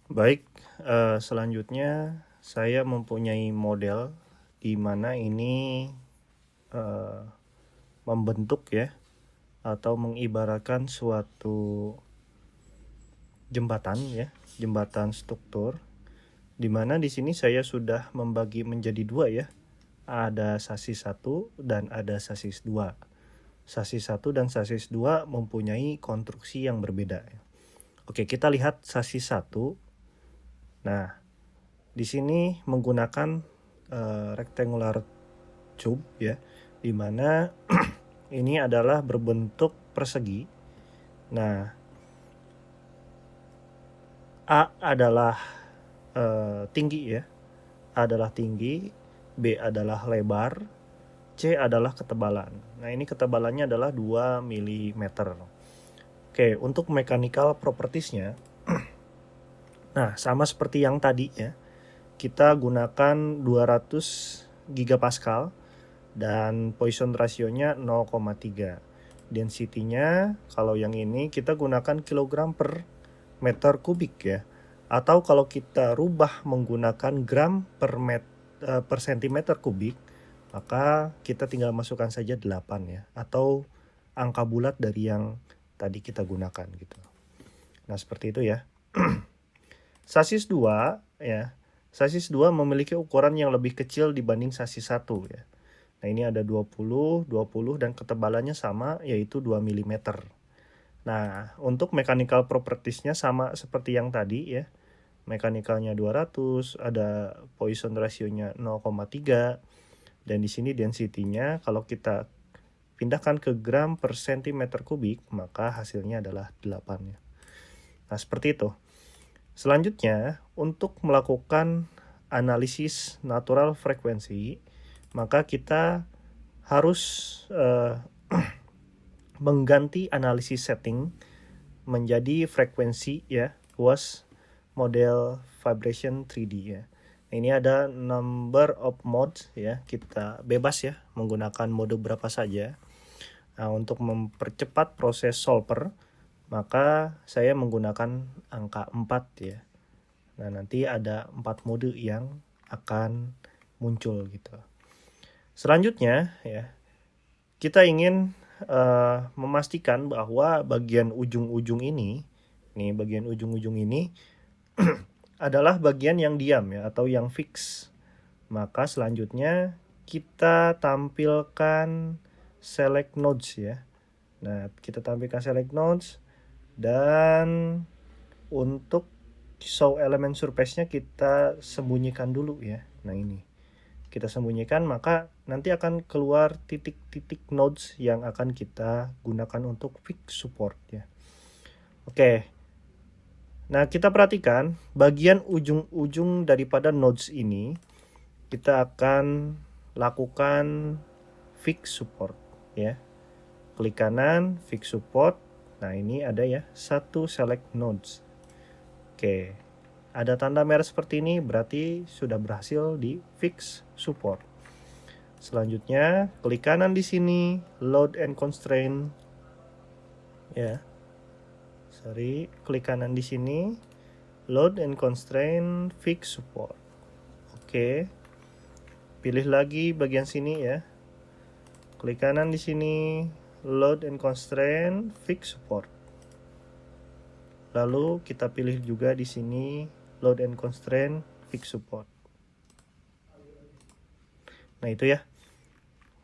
Baik, selanjutnya saya mempunyai model di mana ini eh, membentuk ya atau mengibaratkan suatu jembatan ya, jembatan struktur di mana di sini saya sudah membagi menjadi dua ya. Ada sasis 1 dan ada sasis 2. Sasis 1 dan sasis 2 mempunyai konstruksi yang berbeda. Oke, kita lihat sasis 1. Nah, di sini menggunakan rectangular tube ya, di mana ini adalah berbentuk persegi. Nah, A adalah tinggi ya, A adalah tinggi, B adalah lebar, C adalah ketebalan. Nah, ini ketebalannya adalah 2 mm. Oke, untuk mechanical propertiesnya, nah sama seperti yang tadi ya, kita gunakan 200 gigapascal dan Poisson rasionya 0,3. Density-nya kalau yang ini kita gunakan kilogram per meter kubik ya. Atau kalau kita rubah menggunakan gram per sentimeter kubik, maka kita tinggal masukkan saja 8 ya, atau angka bulat dari yang tadi kita gunakan gitu. Nah, seperti itu ya. Sasis 2 ya. Sasis 2 memiliki ukuran yang lebih kecil dibanding sasis 1 ya. Nah, ini ada 20, 20 dan ketebalannya sama yaitu 2 mm. Nah, untuk mechanical propertiesnya sama seperti yang tadi ya. Mechanical-nya 200, ada Poisson rasionya 0,3 dan di sini density-nya kalau kita pindahkan ke gram per sentimeter kubik maka hasilnya adalah 8 ya. Nah, seperti itu. Selanjutnya, untuk melakukan analisis natural frekuensi, maka kita harus mengganti analisis setting menjadi frekuensi ya, was model vibration 3D ya. Ini ada number of modes ya, kita bebas ya menggunakan mode berapa saja. Nah, untuk mempercepat proses solver, maka saya menggunakan angka 4 ya. Nah, nanti ada 4 mode yang akan muncul gitu. Selanjutnya ya, kita ingin memastikan bahwa bagian ujung-ujung ini, nih bagian ujung-ujung ini adalah bagian yang diam ya atau yang fix. Maka selanjutnya kita tampilkan select nodes ya. Nah, kita tampilkan select nodes dan untuk show element surface-nya kita sembunyikan dulu ya. Nah, ini kita sembunyikan, maka nanti akan keluar titik-titik nodes yang akan kita gunakan untuk fix support ya. Oke. Nah, kita perhatikan bagian ujung-ujung daripada nodes ini kita akan lakukan fix support ya. Klik kanan, fix support. Nah, ini ada ya, satu select nodes. Oke. Ada tanda merah seperti ini berarti sudah berhasil di fix support. Selanjutnya, klik kanan di sini, load and constraint. Ya. Klik kanan di sini, load and constraint fix support. Oke. Pilih lagi bagian sini ya. Klik kanan di sini, load and constraint fix support. Lalu kita pilih juga di sini load and constraint fix support. Nah, itu ya.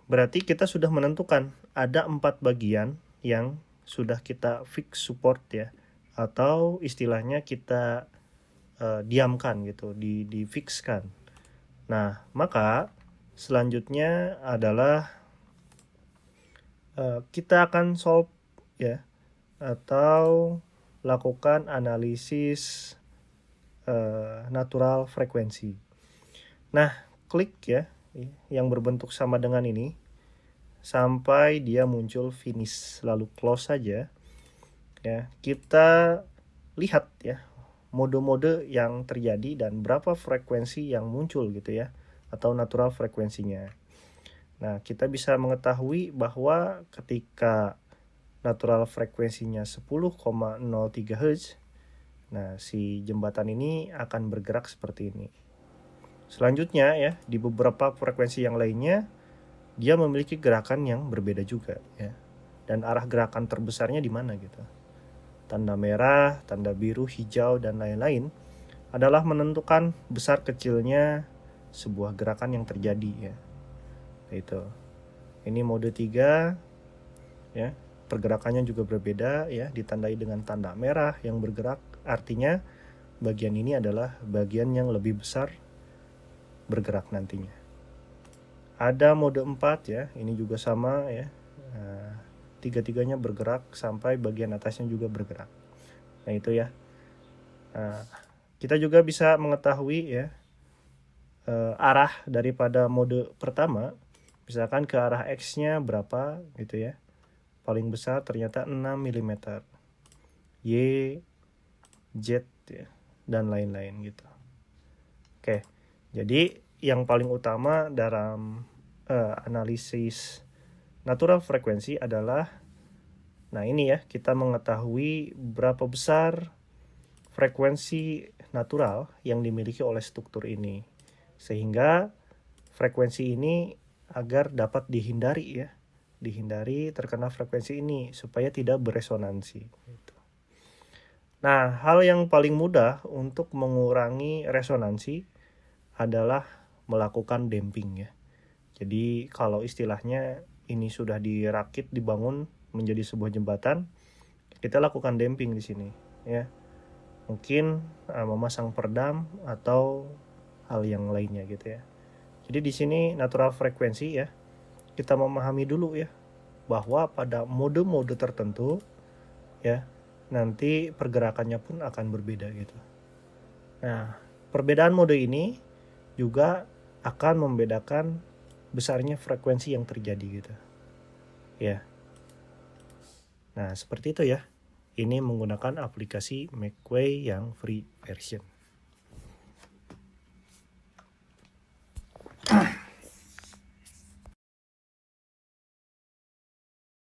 Berarti kita sudah menentukan ada 4 bagian yang sudah kita fix support ya, atau istilahnya kita diamkan gitu, di fixkan. Nah, maka selanjutnya adalah kita akan solve ya, atau lakukan analisis natural frekuensi. Nah, klik ya yang berbentuk sama dengan ini sampai dia muncul finish, lalu close saja ya. Kita lihat ya mode-mode yang terjadi dan berapa frekuensi yang muncul gitu ya, atau natural frekuensinya. Nah, kita bisa mengetahui bahwa ketika natural frekuensinya 10,03 Hz, Nah, si jembatan ini akan bergerak seperti ini. Selanjutnya ya, di beberapa frekuensi yang lainnya dia memiliki gerakan yang berbeda juga ya. Dan arah gerakan terbesarnya di mana gitu. Tanda merah, tanda biru, hijau dan lain-lain adalah menentukan besar kecilnya sebuah gerakan yang terjadi ya. Itu. Ini mode 3 ya. Pergerakannya juga berbeda ya, ditandai dengan tanda merah yang bergerak, artinya bagian ini adalah bagian yang lebih besar bergerak nantinya. Ada mode 4 ya, ini juga sama ya. Tiga-tiganya bergerak sampai bagian atasnya juga bergerak. Nah itu ya. Kita juga bisa mengetahui ya arah daripada mode pertama. Misalkan ke arah X-nya berapa gitu ya. Paling besar ternyata 6 mm. Y, Z ya, dan lain-lain gitu. Oke. Jadi yang paling utama dalam analisis natural frekuensi adalah nah ini ya, kita mengetahui berapa besar frekuensi natural yang dimiliki oleh struktur ini. Sehingga frekuensi ini agar dapat dihindari ya. Dihindari terkena frekuensi ini supaya tidak beresonansi gitu. Nah, hal yang paling mudah untuk mengurangi resonansi adalah melakukan damping ya. Jadi kalau istilahnya ini sudah dirakit, dibangun menjadi sebuah jembatan, kita lakukan damping di sini ya. Mungkin memasang peredam atau hal yang lainnya gitu ya. Jadi di sini natural frekuensi ya. Kita memahami dulu ya bahwa pada mode-mode tertentu ya nanti pergerakannya pun akan berbeda gitu. Nah, perbedaan mode ini juga akan membedakan besarnya frekuensi yang terjadi gitu. Ya. Nah, seperti itu ya. Ini menggunakan aplikasi Macquay yang free version.